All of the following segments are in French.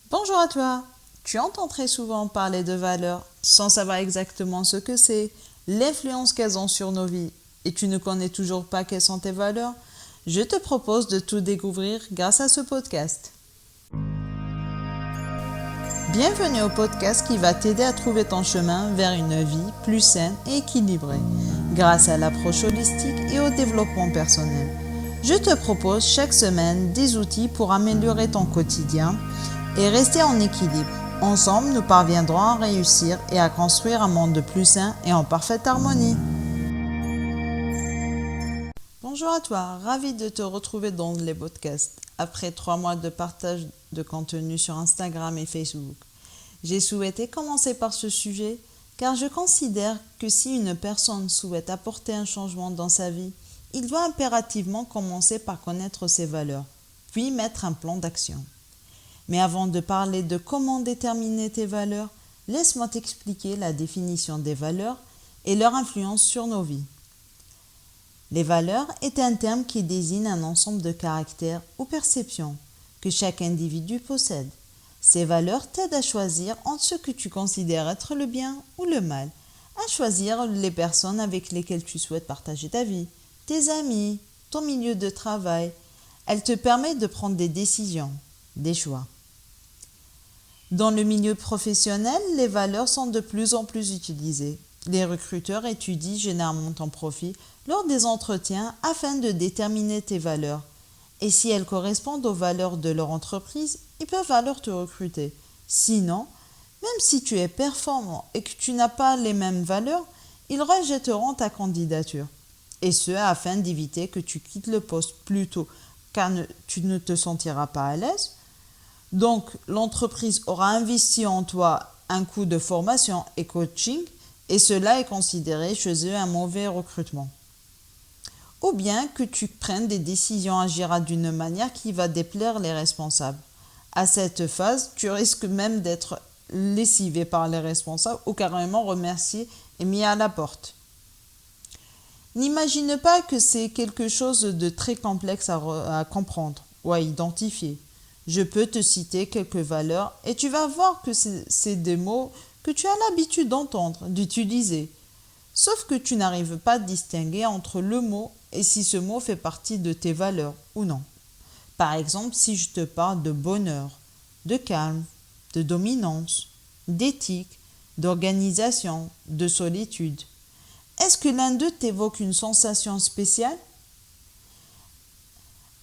Bonjour à toi. Tu entends très souvent parler de valeurs sans savoir exactement ce que c'est, l'influence qu'elles ont sur nos vies, et tu ne connais toujours pas quelles sont tes valeurs. Je te propose de tout découvrir grâce à ce podcast. Bienvenue au podcast qui va t'aider à trouver ton chemin vers une vie plus saine et équilibrée grâce à l'approche holistique et au développement personnel. Je te propose chaque semaine des outils pour améliorer ton quotidien et rester en équilibre. Ensemble, nous parviendrons à réussir et à construire un monde plus sain et en parfaite harmonie. Bonjour à toi, ravi de te retrouver dans les podcasts. Après 3 mois de partage de contenu sur Instagram et Facebook, j'ai souhaité commencer par ce sujet car je considère que si une personne souhaite apporter un changement dans sa vie, il doit impérativement commencer par connaître ses valeurs, puis mettre un plan d'action. Mais avant de parler de comment déterminer tes valeurs, laisse-moi t'expliquer la définition des valeurs et leur influence sur nos vies. Les valeurs est un terme qui désigne un ensemble de caractères ou perceptions que chaque individu possède. Ces valeurs t'aident à choisir entre ce que tu considères être le bien ou le mal, à choisir les personnes avec lesquelles tu souhaites partager ta vie, tes amis, ton milieu de travail. Elles te permettent de prendre des décisions, des choix. Dans le milieu professionnel, les valeurs sont de plus en plus utilisées. Les recruteurs étudient généralement ton profil lors des entretiens afin de déterminer tes valeurs. Et si elles correspondent aux valeurs de leur entreprise, ils peuvent alors te recruter. Sinon, même si tu es performant et que tu n'as pas les mêmes valeurs, ils rejetteront ta candidature. Et ce, afin d'éviter que tu quittes le poste plus tôt car tu ne te sentiras pas à l'aise. Donc, l'entreprise aura investi en toi un coût de formation et coaching et cela est considéré chez eux un mauvais recrutement. Ou bien que tu prennes des décisions agiras d'une manière qui va déplaire les responsables. À cette phase, tu risques même d'être lessivé par les responsables ou carrément remercié et mis à la porte. N'imagine pas que c'est quelque chose de très complexe à comprendre ou à identifier. Je peux te citer quelques valeurs et tu vas voir que c'est des mots que tu as l'habitude d'entendre, d'utiliser. Sauf que tu n'arrives pas à distinguer entre le mot et si ce mot fait partie de tes valeurs ou non. Par exemple, si je te parle de bonheur, de calme, de dominance, d'éthique, d'organisation, de solitude, est-ce que l'un d'eux t'évoque une sensation spéciale?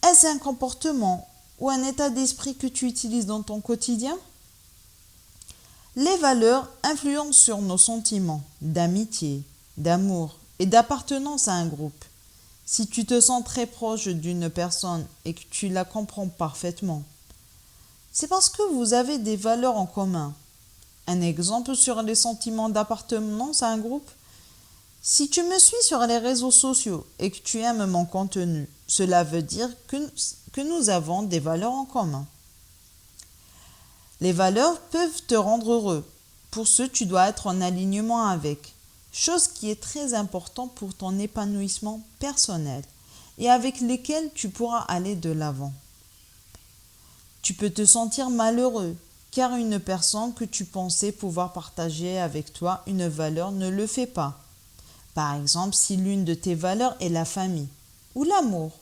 Est-ce un comportement ou un état d'esprit que tu utilises dans ton quotidien? Les valeurs influencent sur nos sentiments d'amitié, d'amour et d'appartenance à un groupe. Si tu te sens très proche d'une personne et que tu la comprends parfaitement, c'est parce que vous avez des valeurs en commun. Un exemple sur les sentiments d'appartenance à un groupe. Si tu me suis sur les réseaux sociaux et que tu aimes mon contenu, cela veut dire que nous avons des valeurs en commun. Les valeurs peuvent te rendre heureux. Pour ce, tu dois être en alignement avec. Chose qui est très importante pour ton épanouissement personnel et avec lesquelles tu pourras aller de l'avant. Tu peux te sentir malheureux car une personne que tu pensais pouvoir partager avec toi une valeur ne le fait pas. Par exemple, si l'une de tes valeurs est la famille ou l'amour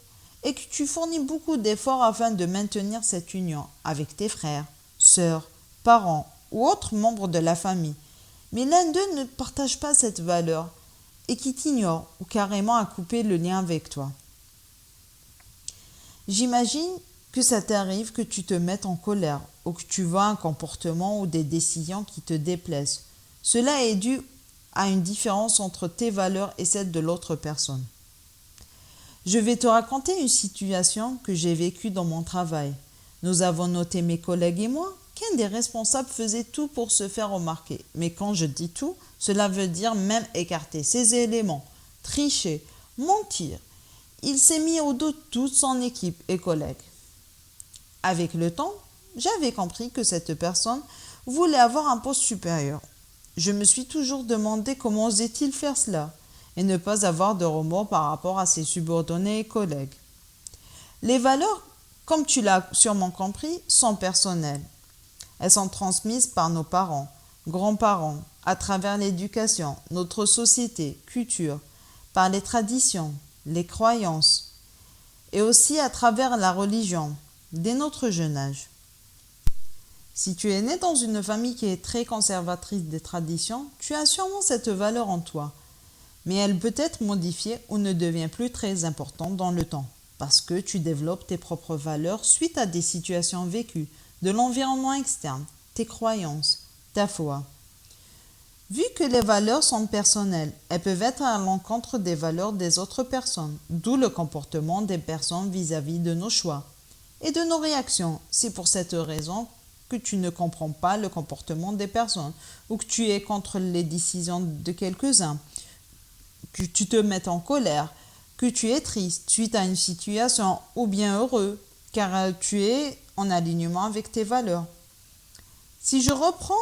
et que tu fournis beaucoup d'efforts afin de maintenir cette union avec tes frères, sœurs, parents ou autres membres de la famille, mais l'un d'eux ne partage pas cette valeur et qui t'ignore ou carrément a coupé le lien avec toi. J'imagine que ça t'arrive que tu te mettes en colère ou que tu vois un comportement ou des décisions qui te déplaisent. Cela est dû à une différence entre tes valeurs et celles de l'autre personne. Je vais te raconter une situation que j'ai vécue dans mon travail. Nous avons noté, mes collègues et moi, qu'un des responsables faisait tout pour se faire remarquer. Mais quand je dis tout, cela veut dire même écarter ses éléments, tricher, mentir. Il s'est mis au dos de toute son équipe et collègues. Avec le temps, j'avais compris que cette personne voulait avoir un poste supérieur. Je me suis toujours demandé comment osait-il faire cela et ne pas avoir de remords par rapport à ses subordonnés et collègues. Les valeurs, comme tu l'as sûrement compris, sont personnelles. Elles sont transmises par nos parents, grands-parents, à travers l'éducation, notre société, culture, par les traditions, les croyances, et aussi à travers la religion, dès notre jeune âge. Si tu es né dans une famille qui est très conservatrice des traditions, tu as sûrement cette valeur en toi, mais elle peut être modifiée ou ne devient plus très importante dans le temps, parce que tu développes tes propres valeurs suite à des situations vécues, de l'environnement externe, tes croyances, ta foi. Vu que les valeurs sont personnelles, elles peuvent être à l'encontre des valeurs des autres personnes, d'où le comportement des personnes vis-à-vis de nos choix et de nos réactions. C'est pour cette raison que tu ne comprends pas le comportement des personnes ou que tu es contre les décisions de quelques-uns, que tu te mets en colère, que tu es triste suite à une situation ou bien heureux, car tu es en alignement avec tes valeurs. Si je reprends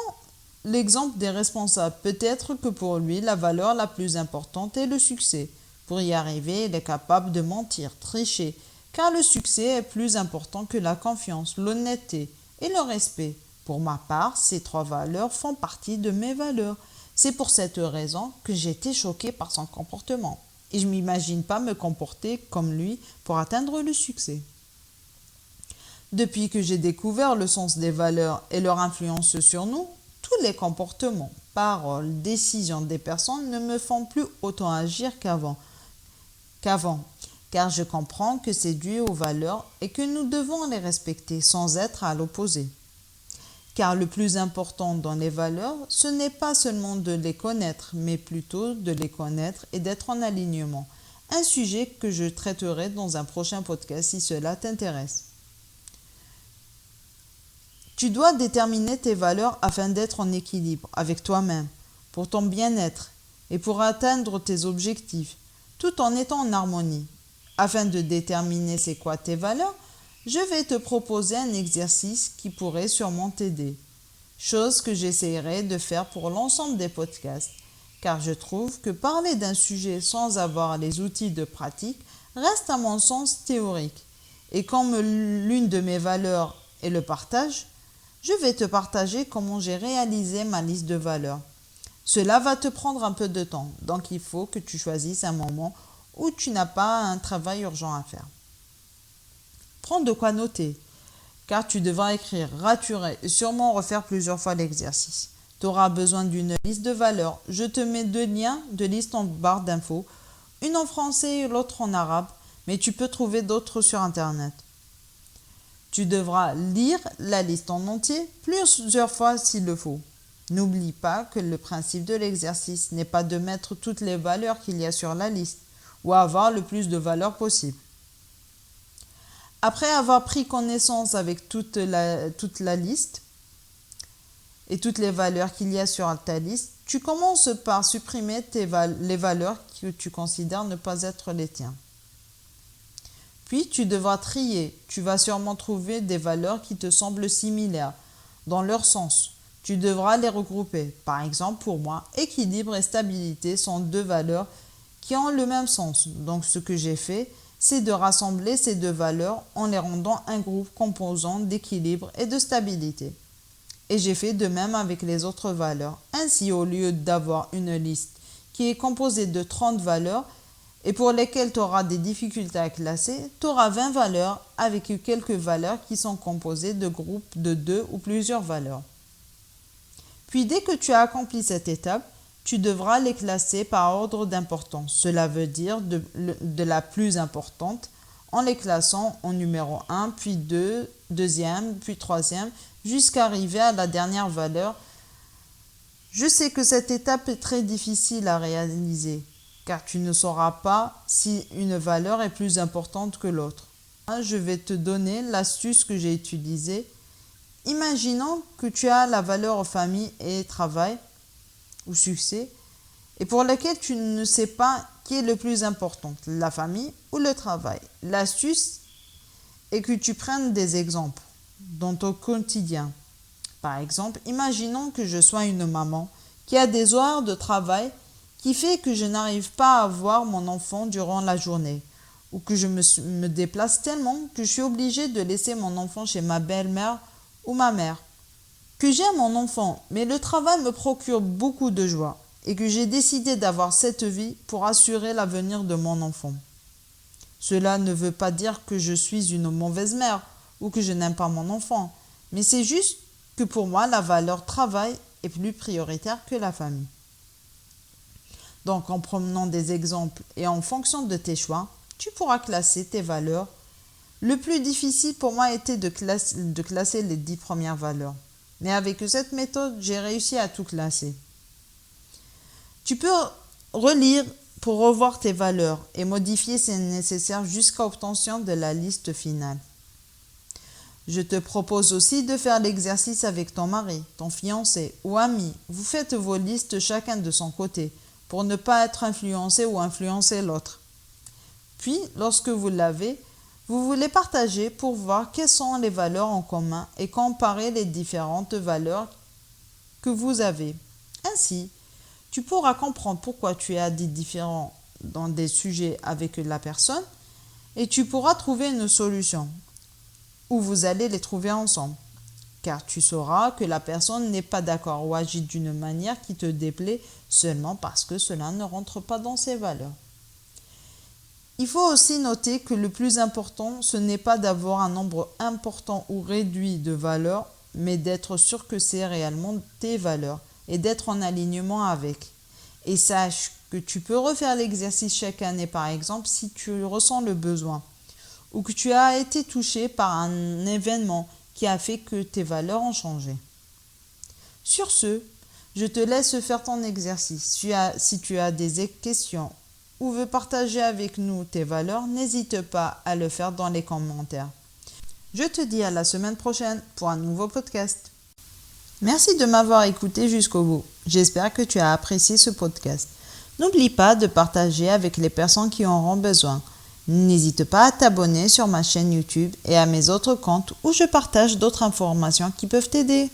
l'exemple des responsables, peut-être que pour lui, la valeur la plus importante est le succès. Pour y arriver, il est capable de mentir, tricher, car le succès est plus important que la confiance, l'honnêteté et le respect. Pour ma part, ces trois valeurs font partie de mes valeurs. C'est pour cette raison que j'ai été choquée par son comportement. Et je ne m'imagine pas me comporter comme lui pour atteindre le succès. Depuis que j'ai découvert le sens des valeurs et leur influence sur nous, tous les comportements, paroles, décisions des personnes ne me font plus autant agir qu'avant, car je comprends que c'est dû aux valeurs et que nous devons les respecter sans être à l'opposé. Car le plus important dans les valeurs, ce n'est pas seulement de les connaître, mais plutôt de les connaître et d'être en alignement. Un sujet que je traiterai dans un prochain podcast si cela t'intéresse. Tu dois déterminer tes valeurs afin d'être en équilibre avec toi-même, pour ton bien-être et pour atteindre tes objectifs, tout en étant en harmonie. Afin de déterminer c'est quoi tes valeurs, je vais te proposer un exercice qui pourrait sûrement t'aider, chose que j'essaierai de faire pour l'ensemble des podcasts, car je trouve que parler d'un sujet sans avoir les outils de pratique reste à mon sens théorique. Et comme l'une de mes valeurs est le partage, je vais te partager comment j'ai réalisé ma liste de valeurs. Cela va te prendre un peu de temps, donc il faut que tu choisisses un moment où tu n'as pas un travail urgent à faire. Prends de quoi noter, car tu devras écrire, raturer et sûrement refaire plusieurs fois l'exercice. Tu auras besoin d'une liste de valeurs. Je te mets 2 liens de liste en barre d'infos, une en français et l'autre en arabe, mais tu peux trouver d'autres sur Internet. Tu devras lire la liste en entier plusieurs fois s'il le faut. N'oublie pas que le principe de l'exercice n'est pas de mettre toutes les valeurs qu'il y a sur la liste ou avoir le plus de valeurs possible. Après avoir pris connaissance avec toute la liste et toutes les valeurs qu'il y a sur ta liste, tu commences par supprimer les valeurs que tu considères ne pas être les tiennes. Puis tu devras trier. Tu vas sûrement trouver des valeurs qui te semblent similaires dans leur sens. Tu devras les regrouper. Par exemple, pour moi, équilibre et stabilité sont 2 valeurs qui ont le même sens. Donc ce que j'ai fait, c'est de rassembler ces 2 valeurs en les rendant un groupe composant d'équilibre et de stabilité. Et j'ai fait de même avec les autres valeurs. Ainsi, au lieu d'avoir une liste qui est composée de 30 valeurs, et pour lesquelles tu auras des difficultés à classer, tu auras 20 valeurs avec quelques valeurs qui sont composées de groupes de 2 ou plusieurs valeurs. Puis dès que tu as accompli cette étape, tu devras les classer par ordre d'importance. Cela veut dire de la plus importante en les classant en numéro 1, puis 2, deuxième, puis troisième, jusqu'à arriver à la dernière valeur. Je sais que cette étape est très difficile à réaliser, car tu ne sauras pas si une valeur est plus importante que l'autre. Je vais te donner l'astuce que j'ai utilisée. Imaginons que tu as la valeur famille et travail ou succès et pour laquelle tu ne sais pas qui est le plus important, la famille ou le travail. L'astuce est que tu prennes des exemples dans ton quotidien. Par exemple, imaginons que je sois une maman qui a des horaires de travail qui fait que je n'arrive pas à voir mon enfant durant la journée ou que je me déplace tellement que je suis obligée de laisser mon enfant chez ma belle-mère ou ma mère. que j'aime mon enfant, mais le travail me procure beaucoup de joie et que j'ai décidé d'avoir cette vie pour assurer l'avenir de mon enfant. Cela ne veut pas dire que je suis une mauvaise mère ou que je n'aime pas mon enfant, mais c'est juste que pour moi, la valeur travail est plus prioritaire que la famille. Donc, en prenant des exemples et en fonction de tes choix, tu pourras classer tes valeurs. Le plus difficile pour moi était de classer les 10 premières valeurs. Mais avec cette méthode, j'ai réussi à tout classer. Tu peux relire pour revoir tes valeurs et modifier si nécessaire jusqu'à l'obtention de la liste finale. Je te propose aussi de faire l'exercice avec ton mari, ton fiancé ou ami. Vous faites vos listes chacun de son côté pour ne pas être influencé ou influencer l'autre. Puis, lorsque vous l'avez, vous les partagez pour voir quelles sont les valeurs en commun et comparer les différentes valeurs que vous avez. Ainsi, tu pourras comprendre pourquoi tu as des différends dans des sujets avec la personne et tu pourras trouver une solution ou vous allez les trouver ensemble. Car tu sauras que la personne n'est pas d'accord ou agit d'une manière qui te déplaît seulement parce que cela ne rentre pas dans ses valeurs. Il faut aussi noter que le plus important, ce n'est pas d'avoir un nombre important ou réduit de valeurs, mais d'être sûr que c'est réellement tes valeurs et d'être en alignement avec. Et sache que tu peux refaire l'exercice chaque année, par exemple, si tu ressens le besoin ou que tu as été touché par un événement qui a fait que tes valeurs ont changé. Sur ce, je te laisse faire ton exercice. Si tu as des questions ou veux partager avec nous tes valeurs, n'hésite pas à le faire dans les commentaires. Je te dis à la semaine prochaine pour un nouveau podcast. Merci de m'avoir écouté jusqu'au bout. J'espère que tu as apprécié ce podcast. N'oublie pas de partager avec les personnes qui en auront besoin. N'hésite pas à t'abonner sur ma chaîne YouTube et à mes autres comptes où je partage d'autres informations qui peuvent t'aider.